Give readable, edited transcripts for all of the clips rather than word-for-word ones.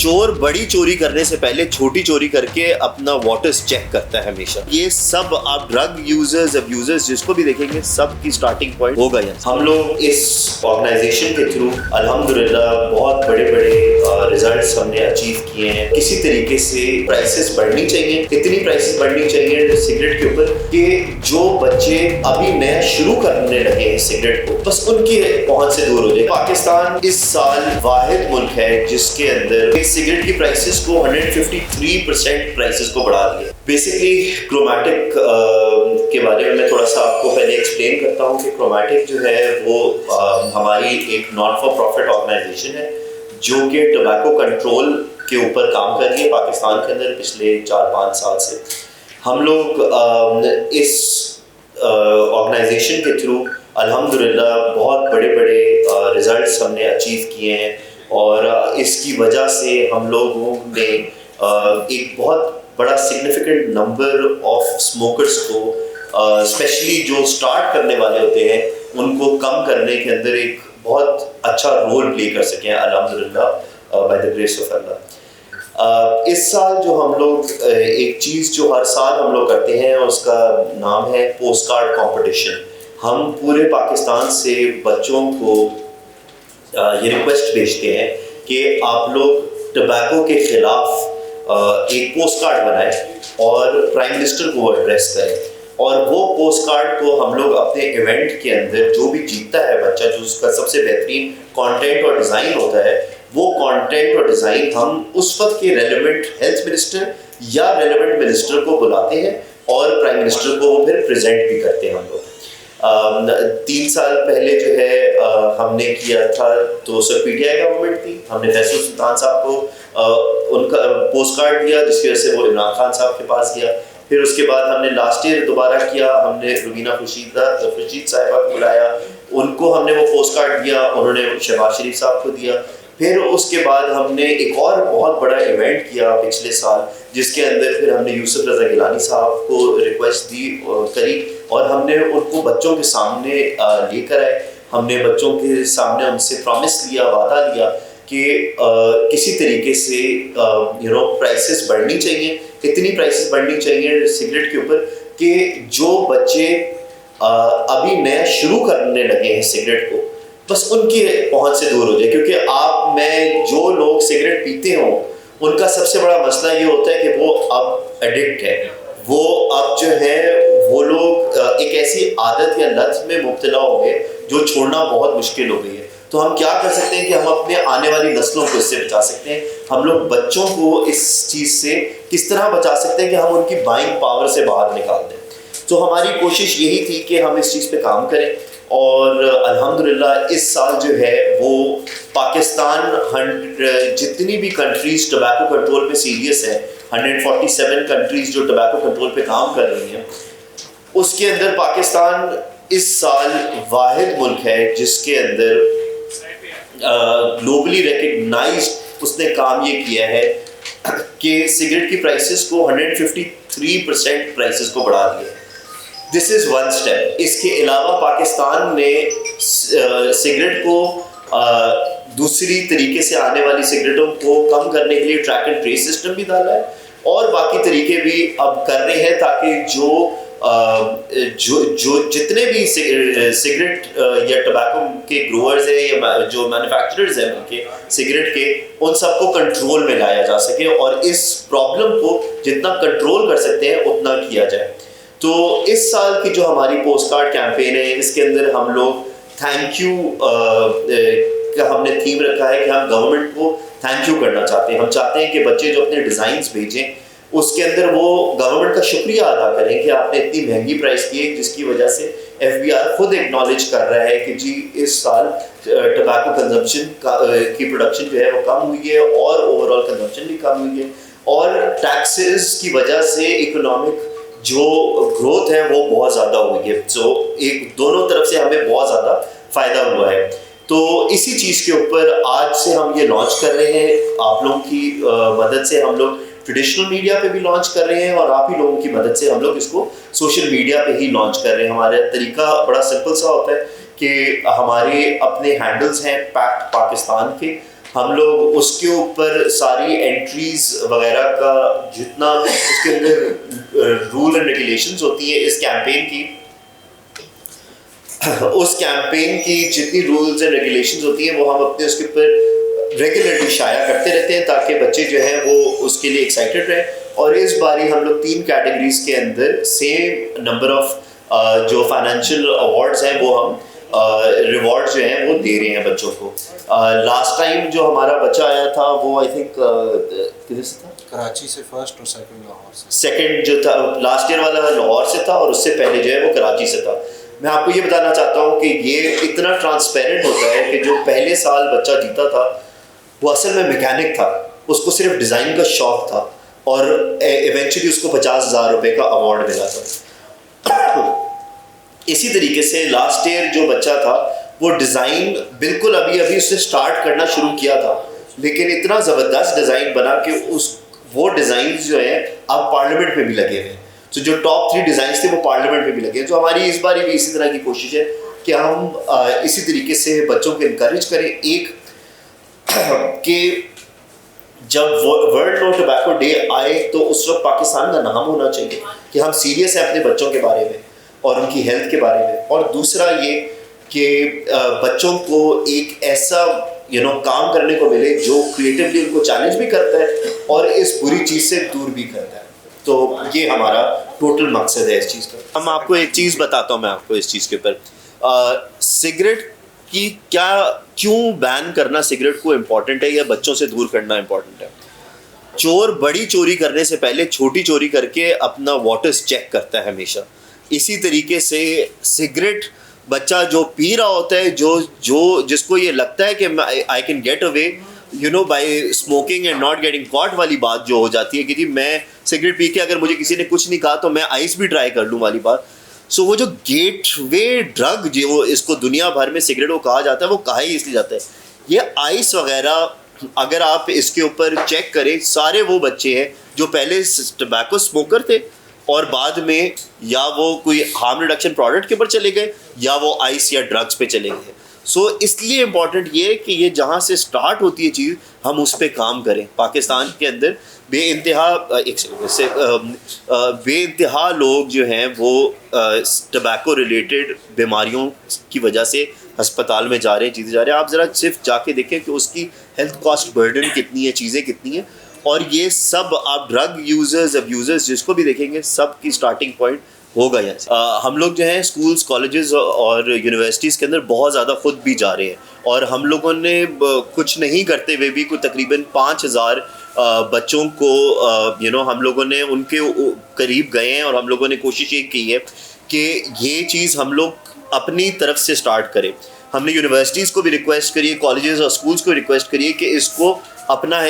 चोर बड़ी चोरी करने से पहले छोटी चोरी करके अपना वाटर्स चेक करता है हमेशा। ये सब आप ड्रग यूजर्स अब्यूजर्स जिसको भी देखेंगे सब की स्टार्टिंग पॉइंट होगा यहाँ। हम लोग इस ऑर्गेनाइजेशन के थ्रू अल्हम्दुलिल्लाह बहुत बड़े बड़े रिजल्ट्स हमने अचीव किए हैं। किसी तरीके से प्राइसेस बढ़नी चाहिए, इतनी प्राइसेस बढ़नी चाहिए सिगरेट के ऊपर कि जो बच्चे अभी नया शुरू करने लगे हैं सिगरेट को, बस उनकी पहुंच से दूर हो जाए। पाकिस्तान इस साल वाहिद मुल्क है जिसके अंदर सिगरेट की प्राइसेस को 153% प्राइसेस को बढ़ा दिया। बेसिकली क्रोमैटिक के बारे में मैं थोड़ा सा आपको पहले एक्सप्लेन करता हूँ कि क्रोमैटिक जो है वो हमारी एक नॉन फॉर प्रॉफिट ऑर्गेनाइजेशन है जो कि टोबैको कंट्रोल के ऊपर काम कर रही है पाकिस्तान के अंदर पिछले 4-5 साल से। हम लोग इस ऑर्गेनाइजेशन के थ्रू अल्हम्दुलिल्लाह बहुत बड़े बड़े रिजल्ट्स हमने अचीव किए हैं और इसकी वजह से हम लोगों ने एक बहुत बड़ा सिग्निफिकेंट नंबर ऑफ स्मोकर्स को स्पेशली जो स्टार्ट करने वाले होते हैं उनको कम करने के अंदर एक बहुत अच्छा रोल प्ले कर सके हैं अल्हम्दुलिल्लाह बाय द ग्रेस ऑफ अल्लाह। इस साल जो हम लोग एक चीज़ जो हर साल हम लोग करते हैं उसका नाम है पोस्ट कार्ड कॉम्पिटिशन। हम पूरे पाकिस्तान से बच्चों को ये रिक्वेस्ट भेजते हैं कि आप लोग टबैको के खिलाफ एक पोस्ट कार्ड बनाएं और प्राइम मिनिस्टर को एड्रेस करें और वो पोस्ट कार्ड को हम लोग अपने इवेंट के अंदर जो भी जीतता है बच्चा, जो उसका सबसे बेहतरीन कंटेंट और डिज़ाइन होता है, वो कंटेंट और डिज़ाइन हम उस वक्त के रेलेवेंट हेल्थ मिनिस्टर या रेलेवेंट मिनिस्टर को बुलाते हैं और प्राइम मिनिस्टर को वो फिर प्रेजेंट भी करते हैं। हम लोग 3 साल पहले जो है हमने किया था तो सर पीटीआई गवर्नमेंट थी, हमने फैसल सुल्तान साहब को उनका पोस्ट कार्ड दिया जिसकी वजह से वो इमरान खान साहब के पास गया। फिर उसके बाद हमने लास्ट ईयर दोबारा किया, हमने रुबीना खुर्शीद साहिबा को बुलाया, उनको हमने वो पोस्ट कार्ड दिया, उन्होंने शहबाज शरीफ साहब को दिया। फिर उसके बाद हमने एक और बहुत बड़ा इवेंट किया पिछले साल जिसके अंदर फिर हमने यूसुफ रज़ा गिलानी साहब को रिक्वेस्ट करी और हमने उनको बच्चों के सामने लेकर आए। हमने बच्चों के सामने उनसे प्रॉमिस लिया, वादा लिया कि किसी तरीके से प्राइसेस बढ़नी चाहिए, इतनी प्राइसेस बढ़नी चाहिए सिगरेट के ऊपर कि जो बच्चे अभी नया शुरू करने लगे हैं सिगरेट को, बस उनकी पहुंच से दूर हो जाए। क्योंकि आप में जो लोग सिगरेट पीते हों उनका सबसे बड़ा मसला ये होता है कि वो अब एडिक्ट है, वो अब जो है वो लोग एक ऐसी आदत या लत में मुब्तला हो गए जो छोड़ना बहुत मुश्किल हो गई है। तो हम क्या कर सकते हैं कि हम अपने आने वाली नस्लों को इससे बचा सकते हैं। हम लोग बच्चों को इस चीज़ से किस तरह बचा सकते हैं कि हम उनकी बाइंग पावर से बाहर निकाल दें। तो हमारी कोशिश यही थी कि हम इस चीज़ पे काम करें और अल्हम्दुलिल्लाह इस साल जो है वो पाकिस्तान जितनी भी कंट्रीज़ टबैको कंट्रोल पे सीरियस है, 147 कंट्रीज़ जो टबैको कंट्रोल पे काम कर रही हैं, उसके अंदर पाकिस्तान इस साल वाहिद मुल्क है जिसके अंदर ग्लोबली रिकग्नाइज्ड उसने काम ये किया है कि सिगरेट की प्राइसेस को 153% प्राइसेस को बढ़ा दिया। This is one step. इसके अलावा पाकिस्तान ने सिगरेट को दूसरी तरीके से आने वाली सिगरेटों को कम करने के लिए ट्रैक एंड ट्रेस सिस्टम भी डाला है और बाकी तरीके भी अब कर रहे हैं ताकि जो जितने भी सिगरेट या टबैको के ग्रोअर्स हैं या जो मैन्युफैक्चरर्स हैं उनके सिगरेट के, उन सबको कंट्रोल में लाया जा सके और इस प्रॉब्लम को जितना कंट्रोल कर सकते हैं उतना किया जाए। तो इस साल की जो हमारी पोस्ट कार्ड कैंपेन है इसके अंदर हम लोग थैंक यू का हमने थीम रखा है कि हम गवर्नमेंट को थैंक यू करना चाहते हैं। हम चाहते हैं कि बच्चे जो अपने डिज़ाइंस भेजें उसके अंदर वो गवर्नमेंट का शुक्रिया अदा करें कि आपने इतनी महंगी प्राइस की है, जिसकी वजह से FBI खुद एक्नॉलेज कर रहा है कि जी इस साल टबैको कंजम्पशन की प्रोडक्शन जो है वो कम हुई है और ओवरऑल कंजम्पशन भी कम हुई है और टैक्सेस की वजह से इकोनॉमिक जो ग्रोथ है वो बहुत ज़्यादा हुई है। सो एक दोनों तरफ से हमें बहुत ज़्यादा फ़ायदा हुआ है। तो इसी चीज़ के ऊपर आज से हम ये लॉन्च कर रहे हैं। आप लोगों की मदद से हम लोग ट्रेडिशनल मीडिया पे भी लॉन्च कर रहे हैं और आप ही लोगों की मदद से हम लोग इसको सोशल मीडिया पे ही लॉन्च कर रहे हैं। हमारा तरीका बड़ा सिंपल सा होता है कि हमारे अपने हैंडल्स हैं पैक्ट पाकिस्तान के, हम लोग उसके ऊपर सारी एंट्रीज वगैरह का जितना उसके अंदर रूल एंड रेगुलेशंस होती है इस कैंपेन की, उस कैंपेन की जितनी रूल्स एंड रेगुलेशंस होती हैं वो हम अपने उसके ऊपर रेगुलरली शाया करते रहते हैं ताकि बच्चे जो हैं वो उसके लिए एक्साइटेड रहें। और इस बारी हम लोग 3 कैटेगरीज के अंदर सेम नंबर ऑफ जो फाइनेंशियल अवार्ड्स हैं वो हम रिवॉर्ड जो हैं वो दे रहे हैं बच्चों को। लास्ट टाइम जो हमारा बच्चा आया था वो आई थिंक किधर से था? कराची से फर्स्ट और सेकंड लाहौर से। सेकंड जो था लास्ट ईयर वाला लाहौर से था और उससे पहले जो है वो कराची से था। मैं आपको ये बताना चाहता हूँ कि ये इतना ट्रांसपेरेंट होता है कि जो पहले साल बच्चा जीता था वो असल में मैकेनिक था, उसको सिर्फ डिज़ाइन का शौक था और इवेंचुअली उसको 50,000 रुपये का अवार्ड मिला था। इसी तरीके से लास्ट ईयर जो बच्चा था वो डिज़ाइन बिल्कुल अभी उसने स्टार्ट करना शुरू किया था, लेकिन इतना ज़बरदस्त डिज़ाइन बना कि वो डिज़ाइन जो है अब पार्लियामेंट में भी लगे हुए हैं। तो जो टॉप 3 डिज़ाइंस थे वो पार्लियामेंट में भी लगे हैं। तो हमारी इस बार भी इसी तरह की कोशिश है कि हम इसी तरीके से बच्चों को इनकरेज करें। एक कि जब वर्ल्ड नो टोबैको डे आए तो उस वक्त पाकिस्तान का नाम होना चाहिए कि हम सीरियस हैं अपने बच्चों के बारे में और उनकी हेल्थ के बारे में। और दूसरा ये कि बच्चों को एक ऐसा काम करने को मिले जो क्रिएटिवली उनको चैलेंज भी करता है और इस बुरी चीज़ से दूर भी करता है। तो ये हमारा टोटल मकसद है इस चीज़ का। हम आपको एक चीज़ बताता हूँ मैं आपको इस चीज़ के ऊपर, सिगरेट की क्यों बैन करना सिगरेट को इम्पॉर्टेंट है या बच्चों से दूर करना इम्पॉर्टेंट है। चोर बड़ी चोरी करने से पहले छोटी चोरी करके अपना वॉटर्स चेक करता है हमेशा। इसी तरीके से सिगरेट बच्चा जो पी रहा होता है, जो जिसको ये लगता है कि I can get away by smoking and not getting caught वाली बात जो हो जाती है कि जी मैं सिगरेट पी के अगर मुझे किसी ने कुछ नहीं कहा तो मैं आइस भी ट्राई कर लूँ वाली बात। सो वो जो गेटवे ड्रग जो इसको दुनिया भर में सिगरेट को कहा जाता है वो कहा ही इसलिए जाता है। ये आइस वगैरह अगर आप इसके ऊपर चेक करें, सारे वो बच्चे हैं जो पहले टबैको स्मोकर थे और बाद में या वो कोई हार्म रिडक्शन प्रोडक्ट के ऊपर चले गए या वो आइस या ड्रग्स पे चले गए। सो इसलिए इम्पॉर्टेंट ये है कि ये जहाँ से स्टार्ट होती है चीज़ हम उस पर काम करें। पाकिस्तान के अंदर बेइंतहा लोग जो हैं वो टबैको रिलेटेड बीमारियों की वजह से अस्पताल में जा रहे हैं, चीज़ें जा रहे हैं। आप ज़रा सिर्फ जाके देखें कि उसकी हेल्थ कॉस्ट बर्डन कितनी है, चीज़ें कितनी हैं। और ये सब आप ड्रग यूज़र्स अब्यूज़र्स जिसको भी देखेंगे सब की स्टार्टिंग पॉइंट होगा यहाँ से। हम लोग जो हैं स्कूल्स कॉलेजेस और यूनिवर्सिटीज़ के अंदर बहुत ज़्यादा खुद भी जा रहे हैं और हम लोगों ने कुछ नहीं करते हुए भी तकरीबन 5,000 बच्चों को हम लोगों ने उनके करीब गए हैं और हम लोगों ने कोशिश ये की है कि ये चीज़ हम लोग अपनी तरफ से स्टार्ट करें। हमने यूनिवर्सिटीज़ को भी रिक्वेस्ट करी है, कॉलेजेस और स्कूल्स को रिक्वेस्ट करिए कि इसको अपना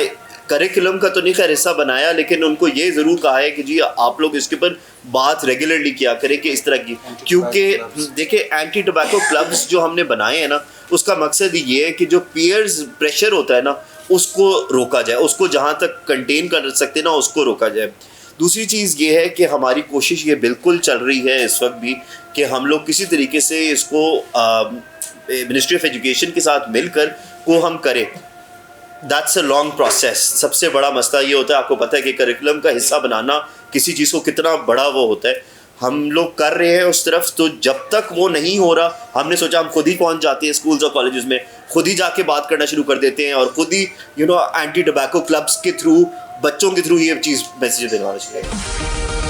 करिकुलम का तो नहीं का हिस्सा बनाया, लेकिन उनको ये ज़रूर कहा है कि जी आप लोग इसके ऊपर बात रेगुलरली किया करें कि इस तरह की, क्योंकि देखिए एंटी टोबैको क्लब्स जो हमने बनाए हैं ना उसका मकसद ये है कि जो पीयर्स प्रेशर होता है ना उसको रोका जाए, उसको जहाँ तक कंटेन कर सकते ना उसको रोका जाए। दूसरी चीज़ ये है कि हमारी कोशिश ये बिल्कुल चल रही है इस वक्त भी कि हम लोग किसी तरीके से इसको मिनिस्ट्री ऑफ एजुकेशन के साथ मिलकर को हम करें। That's a long process. सबसे बड़ा मसला ये होता है, आपको पता है कि करिकुलम का हिस्सा बनाना किसी चीज़ को कितना बड़ा वो होता है। हम लोग कर रहे हैं उस तरफ, तो जब तक वो नहीं हो रहा हमने सोचा हम खुद ही पहुंच जाते हैं स्कूल्स और कॉलेजेस में, खुद ही जाके बात करना शुरू कर देते हैं और खुद ही एंटी टोबैको क्लब्स के थ्रू बच्चों के थ्रू ये चीज़ मैसेज दिलवाना चाहिए।